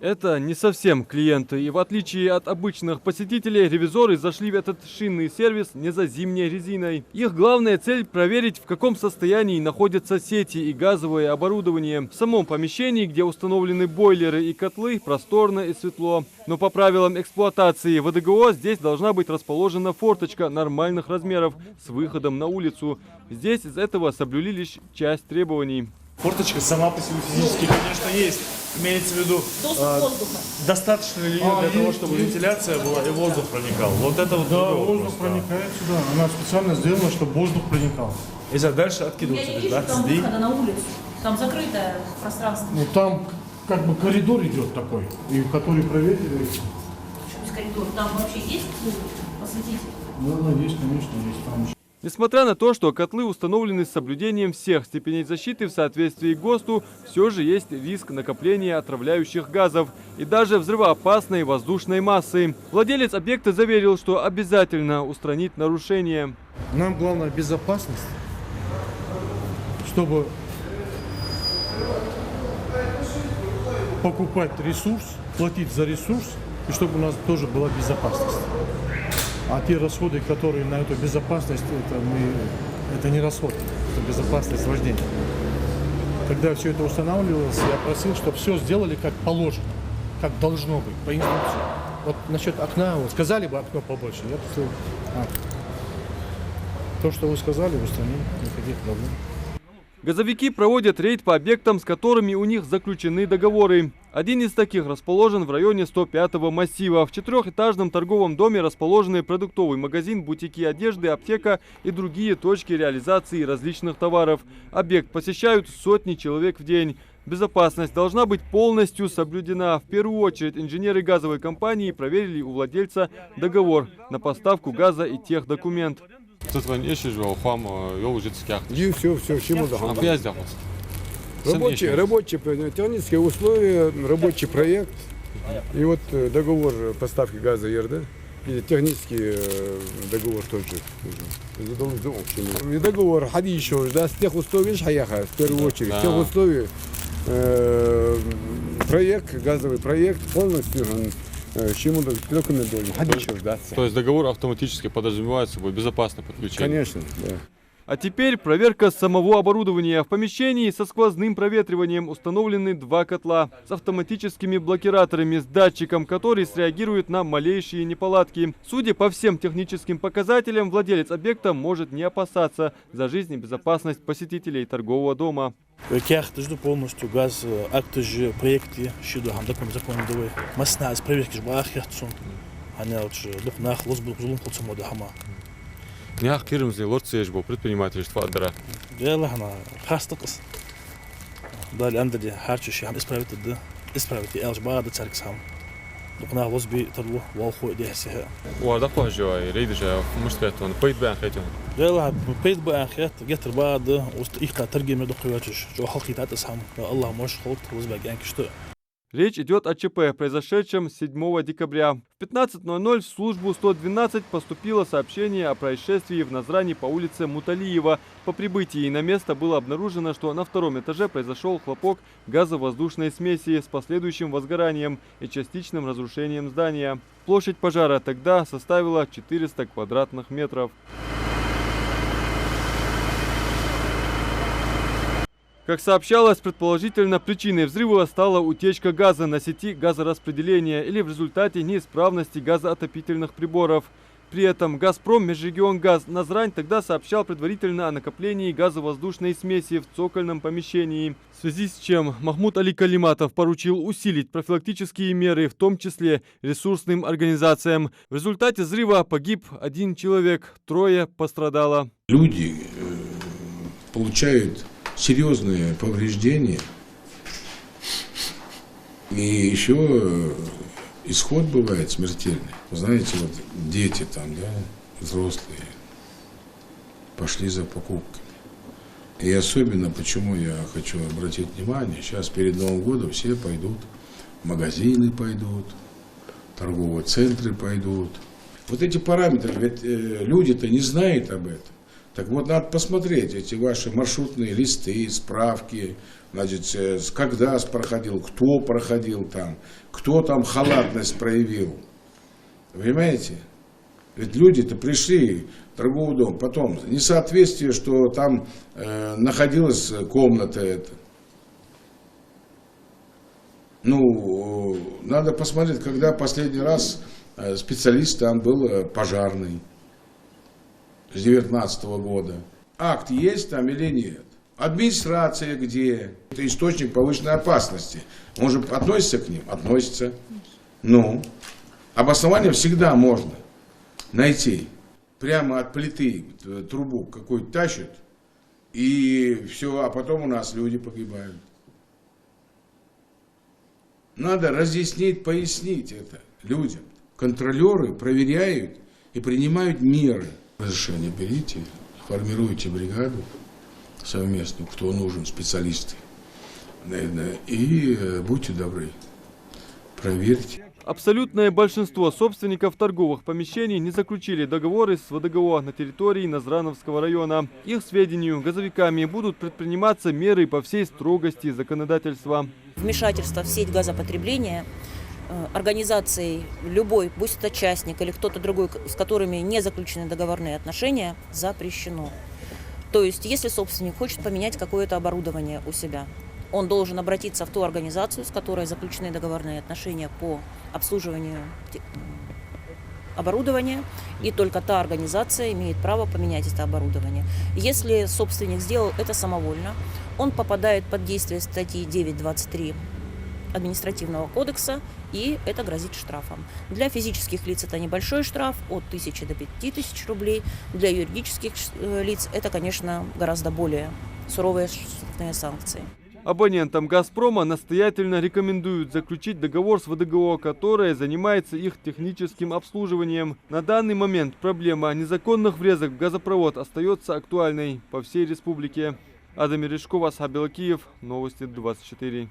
Это не совсем клиенты, и в отличие от обычных посетителей, ревизоры зашли в этот шинный сервис не за зимней резиной. Их главная цель – проверить, в каком состоянии находятся сети и газовое оборудование. В самом помещении, где установлены бойлеры и котлы, просторно и светло. Но по правилам эксплуатации ВДГО здесь должна быть расположена форточка нормальных размеров с выходом на улицу. Здесь из этого соблюли лишь часть требований. Форточка сама по себе физически, конечно, есть. Имеется в виду, достаточно ли ее для того, чтобы вентиляция была и воздух проникал? Вот это вот. Да, воздух проникает сюда. Она специально сделана, чтобы воздух проникал. Если дальше откидываться, Я не вижу там выхода на улицу. Там закрытое пространство. Ну там как бы коридор идет такой, и в который проветривается. Почему коридор? Там вообще есть посветитель? Да, есть, конечно, есть там. Несмотря на то, что котлы установлены с соблюдением всех степеней защиты в соответствии к ГОСТу, все же есть риск накопления отравляющих газов и даже взрывоопасной воздушной массы. Владелец объекта заверил, что обязательно устранит нарушения. Нам главное безопасность, чтобы покупать ресурс, платить за ресурс, и чтобы у нас тоже была безопасность. А те расходы, которые на эту безопасность, это не расход, это безопасность вождения. Когда все это устанавливалось, я просил, чтобы все сделали как положено, как должно быть, по инструкции. Вот насчет окна, вот сказали бы окно побольше, я бы то, что вы сказали, устраним, никаких проблем. Газовики проводят рейд по объектам, с которыми у них заключены договоры. Один из таких расположен в районе 105-го массива. В 4-этажном торговом доме расположены продуктовый магазин, бутики одежды, аптека и другие точки реализации различных товаров. Объект посещают сотни человек в день. Безопасность должна быть полностью соблюдена. В первую очередь инженеры газовой компании проверили у владельца договор на поставку газа и техдокумент. Все, чему рабочие, технические условия, рабочий проект. И вот договор поставки газа ЕРД. И технический договор тоже. И договор еще, да, с тех условий, в первую очередь, с тех условий проект, газовый проект полностью. То есть договор автоматически подразумевает собой безопасное подключение? Конечно, да. А теперь проверка самого оборудования. В помещении со сквозным проветриванием установлены 2 котла с автоматическими блокираторами с датчиком, который среагирует на малейшие неполадки. Судя по всем техническим показателям, владелец объекта может не опасаться за жизнь и безопасность посетителей торгового дома. Жду полностью газ, акты же проекты, щиду хамдаком законодовые. Масна из проверки жба ахяхтсон. Они лучше дух нахлос был зулум холцом мода хама. Нях кирмзли лорцеж был предпринимательство адра. Дело хана хастакс. Дали андри харчуши хам исправить это, исправить элж бада царкс хам. Дух нахлос би тарлу волху идея. Уада пожой, рейдежа муштветон, пойд бан хотел. Дело пейд бан хят, гетер бада, уст их таргиме дохуячиш. Жо халкитат сам. Аллах мош холт лузбагянки что. Речь идет о ЧП, произошедшем 7 декабря. В 15:00 в службу 112 поступило сообщение о происшествии в Назране по улице Муталиева. По прибытии на место было обнаружено, что на 2-м этаже произошел хлопок газовоздушной смеси с последующим возгоранием и частичным разрушением здания. Площадь пожара тогда составила 400 квадратных метров. Как сообщалось, предположительно причиной взрыва стала утечка газа на сети газораспределения или в результате неисправности газоотопительных приборов. При этом «Газпром» Межрегионгаз Назрань тогда сообщал предварительно о накоплении газовоздушной смеси в цокольном помещении. В связи с чем Махмуд Али Калиматов поручил усилить профилактические меры, в том числе ресурсным организациям. В результате взрыва погиб 1 человек, 3 пострадало. Люди получают серьезные повреждения, и еще исход бывает смертельный. Знаете, вот дети там, да, взрослые, пошли за покупками. И особенно, почему я хочу обратить внимание, сейчас перед Новым годом все пойдут, магазины пойдут, торговые центры пойдут. Вот эти параметры, ведь люди-то не знают об этом. Так вот, надо посмотреть эти ваши маршрутные листы, справки, значит, когда проходил, кто там халатность проявил. Понимаете? Ведь люди-то пришли в торговый дом, потом несоответствие, что там находилась комната эта. Ну, надо посмотреть, когда последний раз специалист там был пожарный. С 2019 года. Акт есть там или нет? Администрация где? Это источник повышенной опасности. Он же относится к ним? Относится. Ну, обоснование всегда можно найти. Прямо от плиты трубу какую-то тащат, и все, а потом у нас люди погибают. Надо разъяснить, пояснить это людям. Контролеры проверяют и принимают меры. Разрешение берите, формируйте бригаду совместную, кто нужен, специалисты. И будьте добры, проверьте. Абсолютное большинство собственников торговых помещений не заключили договоры с ВДГО на территории Назрановского района. Их сведению, газовиками будут предприниматься меры по всей строгости законодательства. Вмешательство в сеть газопотребления организацией любой, будь это частник или кто-то другой, с которыми не заключены договорные отношения, запрещено. То есть, если собственник хочет поменять какое-то оборудование у себя, он должен обратиться в ту организацию, с которой заключены договорные отношения по обслуживанию оборудования, и только та организация имеет право поменять это оборудование. Если собственник сделал это самовольно, он попадает под действие статьи 9.23 административного кодекса, и это грозит штрафом. Для физических лиц это небольшой штраф от 1000 до 5000 рублей. Для юридических лиц это, конечно, гораздо более суровые штрафные санкции. Абонентам «Газпрома» настоятельно рекомендуют заключить договор с ВДГО, которая занимается их техническим обслуживанием. На данный момент проблема незаконных врезок в газопровод остается актуальной по всей республике. Адам Мережков, Асхаб Белакиев, Новости 24.